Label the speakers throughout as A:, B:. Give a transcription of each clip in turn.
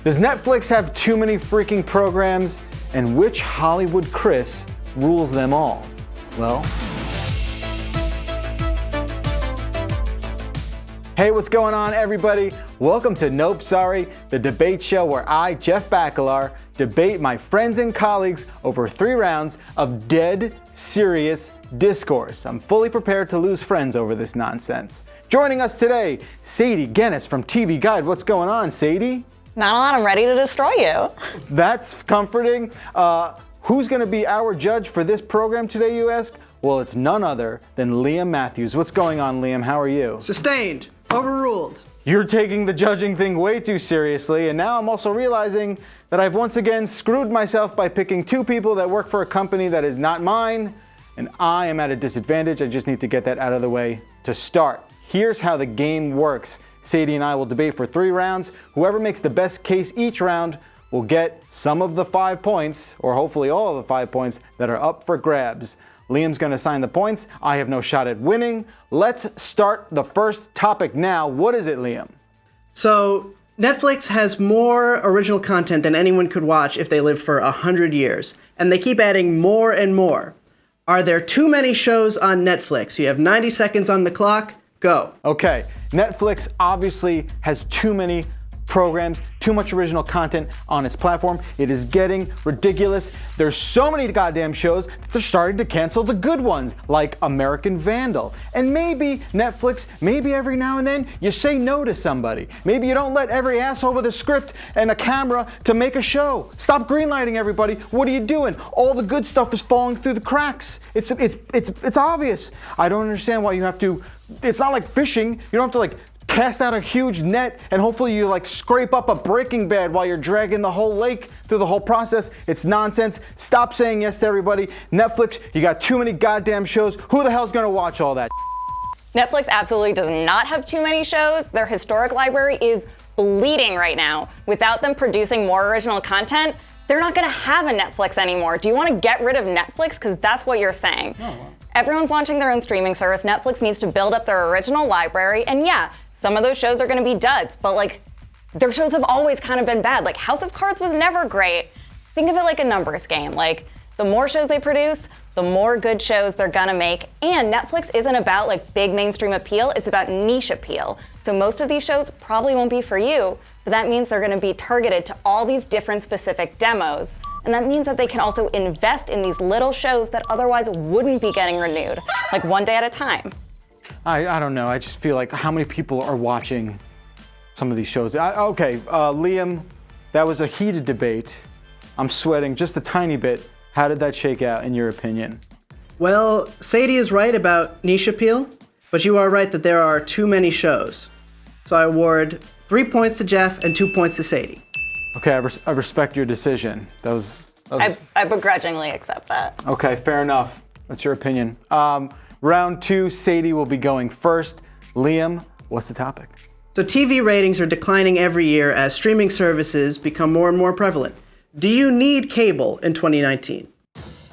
A: Does Netflix have too many freaking programs? And which Hollywood Chris rules them all? Well, hey, what's going on, everybody? Welcome to Nope Sorry, the debate show where I, Jeff Bacalar, debate my friends and colleagues over 3 rounds of dead serious discourse. I'm fully prepared to lose friends over this nonsense. Joining us today, Sadie Gennis from TV Guide. What's going on, Sadie?
B: Not a lot. I'm ready to destroy you.
A: That's comforting. Who's going to be our judge for this program today, you ask? Well, it's none other than Liam Matthews. What's going on, Liam? How are you?
C: Sustained. Overruled.
A: You're taking the judging thing way too seriously, and now I'm also realizing that I've once again screwed myself by picking 2 people that work for a company that is not mine, and I am at a disadvantage. I just need to get that out of the way to start. Here's how the game works. Sadie and I will debate for 3 rounds. Whoever makes the best case each round will get some of the 5 points, or hopefully all of the 5 points that are up for grabs. Liam's going to assign the points. I have no shot at winning. Let's start the first topic now. What is it, Liam?
C: So, Netflix has more original content than anyone could watch if they lived for 100 years. And they keep adding more and more. Are there too many shows on Netflix? You have 90 seconds on the clock. Go.
A: Okay, Netflix obviously has too many programs, too much original content on its platform. It is getting ridiculous. There's so many goddamn shows that they're starting to cancel the good ones, like American Vandal. And maybe Netflix, maybe every now and then, you say no to somebody. Maybe you don't let every asshole with a script and a camera to make a show. Stop greenlighting everybody. What are you doing? All the good stuff is falling through the cracks. It's obvious. I don't understand why you have to. It's not like fishing. You don't have to cast out a huge net and hopefully you scrape up a Breaking Bad while you're dragging the whole lake through the whole process. It's nonsense. Stop saying yes to everybody. Netflix, you got too many goddamn shows. Who the hell's gonna watch all that?
B: Netflix absolutely does not have too many shows. Their historic library is bleeding right now. Without them producing more original content, they're not gonna have a Netflix anymore. Do you wanna get rid of Netflix? Because that's what you're saying. Oh, wow. Everyone's launching their own streaming service. Netflix needs to build up their original library. And yeah, some of those shows are gonna be duds, but their shows have always kind of been bad. House of Cards was never great. Think of it like a numbers game. The more shows they produce, the more good shows they're gonna make. And Netflix isn't about big mainstream appeal, it's about niche appeal. So most of these shows probably won't be for you, but that means they're gonna be targeted to all these different specific demos. And that means that they can also invest in these little shows that otherwise wouldn't be getting renewed, one day at a time.
A: I don't know. I just feel like how many people are watching some of these shows. Liam, that was a heated debate. I'm sweating just a tiny bit. How did that shake out in your opinion?
C: Well, Sadie is right about niche appeal, but you are right that there are too many shows. So I award 3 points to Jeff and 2 points to Sadie.
A: Okay, I respect your decision.
B: I begrudgingly accept that.
A: Okay, fair enough. That's your opinion. Round 2, Sadie will be going first. Liam, what's the topic?
C: So TV ratings are declining every year as streaming services become more and more prevalent. Do you need cable in 2019?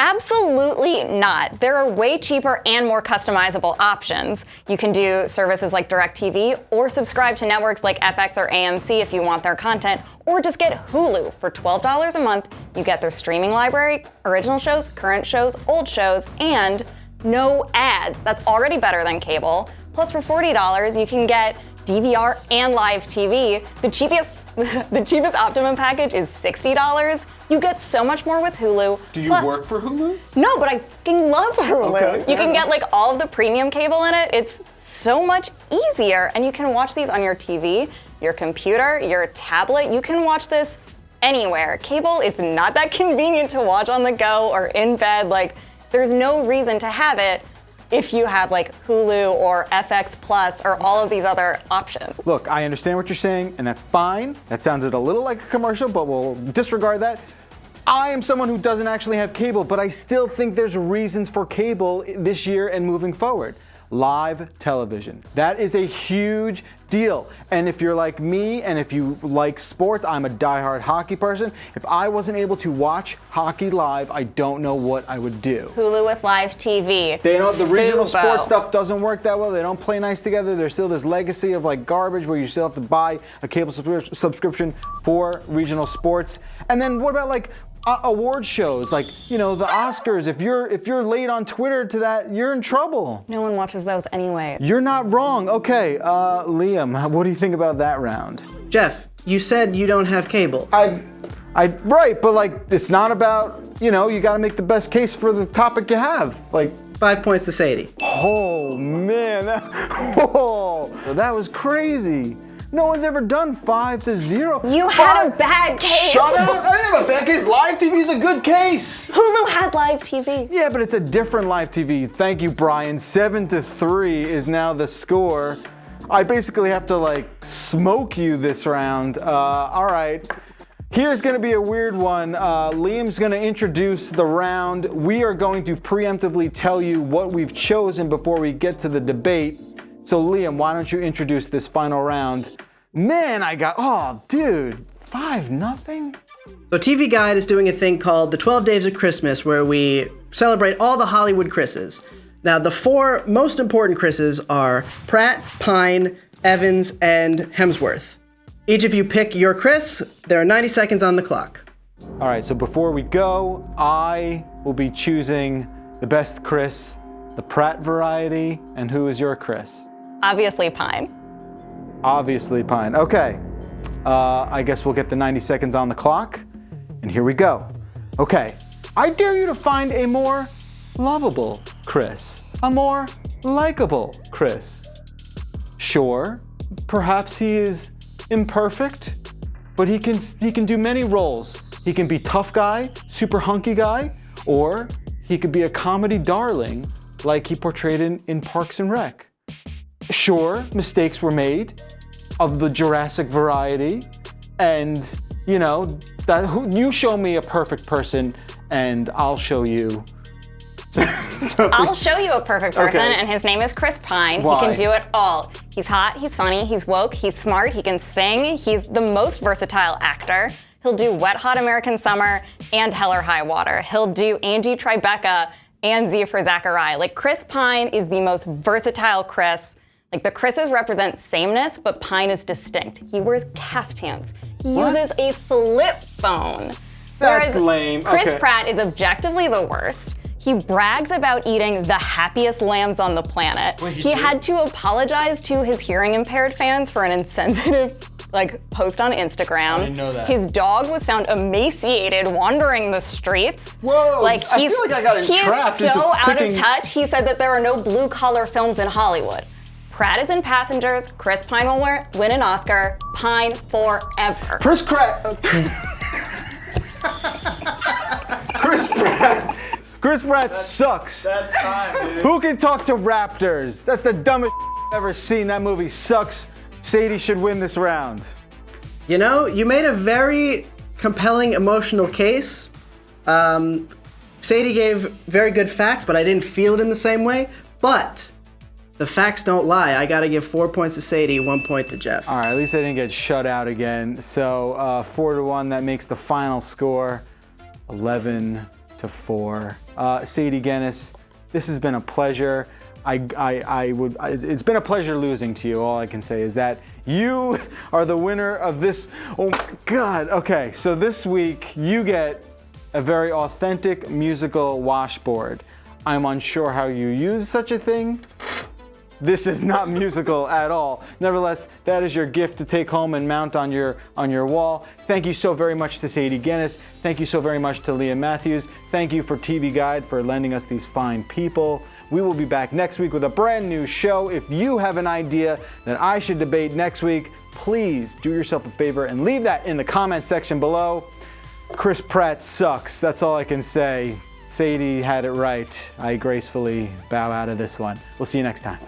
B: Absolutely not. There are way cheaper and more customizable options. You can do services like DirecTV or subscribe to networks like FX or AMC if you want their content, or just get Hulu. For $12 a month, you get their streaming library, original shows, current shows, old shows, and no ads. That's already better than cable. Plus for $40, you can get DVR and live TV. The cheapest Optimum package is $60. You get so much more with Hulu.
A: Do you work for Hulu?
B: No, but I fucking love Hulu.
A: Okay,
B: you can get all of the premium cable in it. It's so much easier, and you can watch these on your TV, your computer, your tablet. You can watch this anywhere. Cable, it's not that convenient to watch on the go or in bed. There's no reason to have it if you have Hulu or FX Plus or all of these other options.
A: Look, I understand what you're saying, and that's fine. That sounded a little like a commercial, but we'll disregard that. I am someone who doesn't actually have cable, but I still think there's reasons for cable this year and moving forward. Live television. That is a huge deal. And if you're like me and if you like sports, I'm a diehard hockey person. If I wasn't able to watch hockey live, I don't know what I would do.
B: Hulu with live TV.
A: They don't, the regional
B: Fubo.
A: sports stuff doesn't work that well. They don't play nice together. There's still this legacy of like garbage where you still have to buy a cable subscription for regional sports. And then what about like award shows, like, you know, the Oscars? If you're late on Twitter to that, you're in trouble.
B: No one watches those anyway.
A: You're not wrong. Okay, Liam, what do you think about that round?
C: Jeff, you said you don't have cable.
A: Right, but like, it's not about, you know, you got to make the best case for the topic you have. Like,
C: 5 points to Sadie.
A: oh man, that was crazy. No one's ever done 5-0.
B: You had a bad case.
A: Shut up! I didn't have a bad case. Live TV is a good case.
B: Hulu has live TV.
A: Yeah, but it's a different live TV. Thank you, Brian. 7-3 is now the score. I basically have to like smoke you this round. All right. Here's gonna be a weird one. Liam's gonna introduce the round. We are going to preemptively tell you what we've chosen before we get to the debate. So Liam, why don't you introduce this final round? Man, oh dude, 5-0?
C: So TV Guide is doing a thing called the 12 Days of Christmas, where we celebrate all the Hollywood Chris's. Now, the 4 most important Chris's are Pratt, Pine, Evans, and Hemsworth. Each of you pick your Chris. There are 90 seconds on the clock.
A: All right, so before we go, I will be choosing the best Chris, the Pratt variety, and who is your Chris?
B: Obviously Pine.
A: Obviously Pine. Okay, I guess we'll get the 90 seconds on the clock, and here we go. Okay, I dare you to find a more lovable Chris, a more likable Chris. Sure, perhaps he is imperfect, but he can do many roles. He can be tough guy, super hunky guy, or he could be a comedy darling like he portrayed in Parks and Rec. Sure, mistakes were made of the Jurassic variety, and you know, you show me a perfect person and I'll show you.
B: I'll show you a perfect person,
A: Okay.
B: and his name is Chris Pine.
A: Why?
B: He can do it all. He's hot, he's funny, he's woke, he's smart, he can sing, he's the most versatile actor. He'll do Wet Hot American Summer and Hell or High Water. He'll do Angie Tribeca and Z for Zachariah. Like, Chris Pine is the most versatile Chris. Like, the Chris's represent sameness, but Pine is distinct. He wears caftans. He uses a flip phone.
A: That's
B: Whereas
A: lame.
B: Chris
A: Okay.
B: Pratt is objectively the worst. He brags about eating the happiest lambs on the planet. He had to apologize to his hearing impaired fans for an insensitive post on Instagram.
A: I didn't know that.
B: His dog was found emaciated wandering the streets.
A: Whoa, I feel like I got entrapped
B: He is
A: into
B: so out of
A: picking-
B: touch. He said that there are no blue collar films in Hollywood. Pratt is in Passengers. Chris Pine will win an Oscar. Pine forever.
A: Chris Pratt. Chris Pratt sucks.
D: That's time, dude.
A: Who can talk to raptors? That's the dumbest I've ever seen. That movie sucks. Sadie should win this round.
C: You know, you made a very compelling emotional case. Sadie gave very good facts, but I didn't feel it in the same way. But the facts don't lie. I gotta give 4 points to Sadie, 1 point to Jeff.
A: All right, at least I didn't get shut out again. So 4-1, that makes the final score 11-4. Sadie Gennis, this has been a pleasure. It's been a pleasure losing to you. All I can say is that you are the winner of this. Oh my God. Okay, so this week you get a very authentic musical washboard. I'm unsure how you use such a thing. This is not musical at all. Nevertheless, that is your gift to take home and mount on your wall. Thank you so very much to Sadie Gennis. Thank you so very much to Liam Matthews. Thank you for TV Guide for lending us these fine people. We will be back next week with a brand new show. If you have an idea that I should debate next week, please do yourself a favor and leave that in the comment section below. Chris Pratt sucks. That's all I can say. Sadie had it right. I gracefully bow out of this one. We'll see you next time.